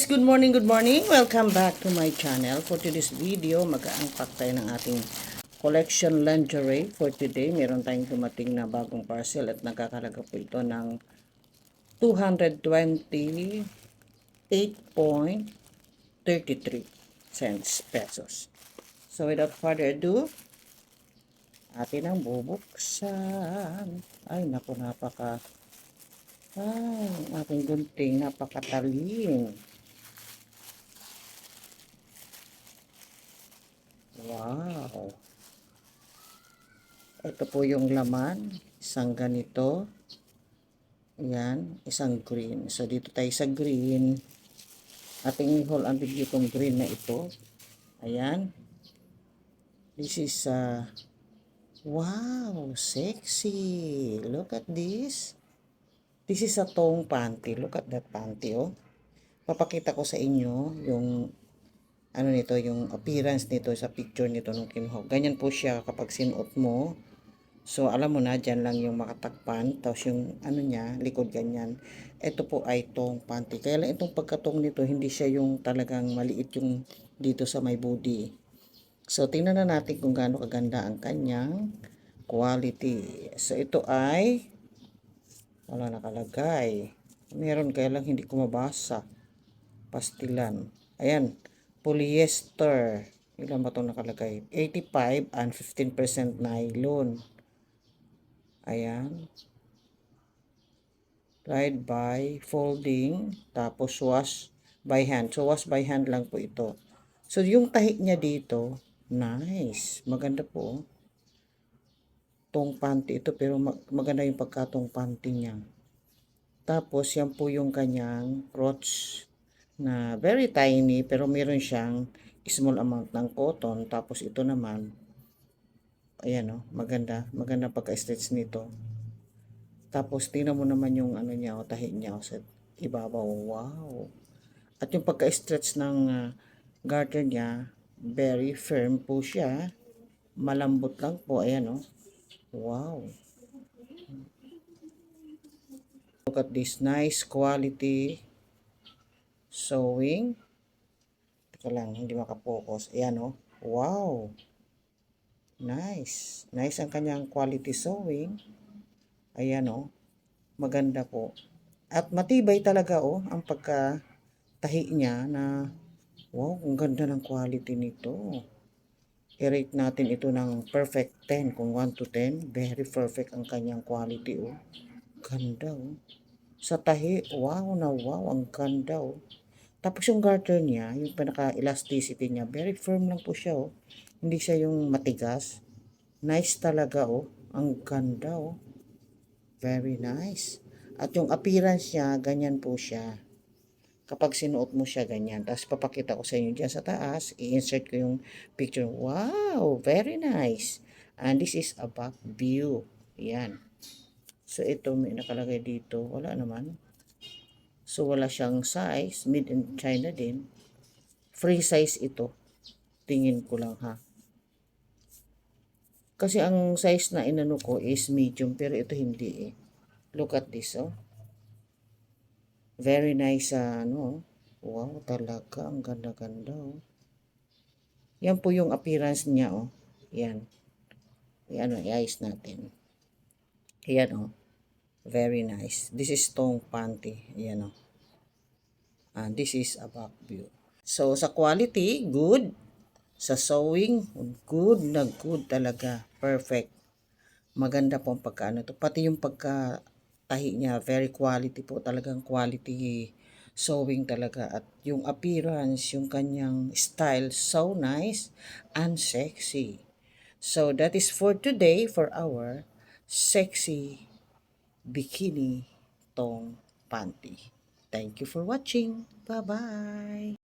good morning, good morning. Welcome back to my channel. For today's video, mag-unpack tayo ng ating collection lingerie. For today, meron tayong dumating na bagong parcel at nagkakalaga po ito ng 228.33 cents pesos. So without further ado, atin ang bubuksan. Ay, naku, ang aking gunting, napakatalim. Wow. Ito po yung laman. Isang ganito. Ayan. Isang green. So, dito tayo sa green. Ating i-haul ang video itong green na ito. Ayan. This is, wow, sexy. Look at this. This is a tong panty. Look at that panty, oh. Papakita ko sa inyo yung ano nito, yung appearance nito sa picture nito ng Kim Ho. Ganyan po siya kapag sinuot mo. So, alam mo na, dyan lang yung makatakpan. Tapos yung ano niya, likod ganyan. Ito po ay tong panty. Kaya lang itong pagkatong nito, hindi siya yung talagang maliit yung dito sa may body. So, tingnan na natin kung gaano kaganda ang kanyang quality. So, ito ay wala nakalagay. Meron kaya lang hindi ko mabasa. Pastilan. Ayan. Polyester. Ilan ba itong nakalagay? 85 and 15% nylon. Ayan. Dried by folding. Tapos wash by hand. So, wash by hand lang po ito. So, yung tahi niya dito, nice. Maganda po. Tong panty ito, pero maganda yung pagkatong panty niya. Tapos, yan po yung kanyang crotch na very tiny, pero meron siyang small amount ng cotton. Tapos, ito naman, ayan o, maganda. Maganda pagka-stretch nito. Tapos, tingnan mo naman yung ano niya, o, tahi niya o, sa ibabaw. Wow! At yung pagka-stretch ng garter niya, very firm po siya. Malambot lang po. Ayan o. Wow! Look at this nice quality sewing. Teka lang, hindi makapokus. Ayan o. Wow! Nice. Nice ang kanyang quality sewing. Ayan o. Maganda po. At matibay talaga o ang pagkatahi niya na wow, ang ganda ng quality nito. I-rate natin ito ng perfect 10. Kung 1 to 10, very perfect ang kanyang quality o. Ganda o. Sa tahi, wow na wow, ang ganda o. Tapos yung garter niya, yung pinaka-elasticity niya, very firm lang po siya o. Hindi siya yung matigas. Nice talaga o. Ang ganda o. Very nice. At yung appearance niya, ganyan po siya. Kapag sinuot mo siya ganyan. Tapos papakita ko sa inyo dyan sa taas. I-insert ko yung picture. Wow! Very nice. And this is a back view. Yan. So ito may nakalagay dito. Wala naman. So wala siyang size. Made in China din. Free size ito. Tingin ko lang ha. Kasi ang size na inano ko is medium. Pero ito hindi eh. Look at this oh. Very nice ano. Wow, talaga. Ang ganda-ganda oh. Yan po yung appearance niya oh. Yan. Yan oh, i-ayos natin. Yan oh. Very nice. This is tong panty. Yan oh. And this is a back view. So, sa quality, good. Sa sewing, good na good talaga. Perfect. Maganda po ang pagkaano to. Pati yung pagkatahi niya, very quality po. Talagang quality sewing talaga. At yung appearance, yung kanyang style, so nice and sexy. So, that is for today for our sexy bikini tong panty. Thank you for watching. Bye-bye.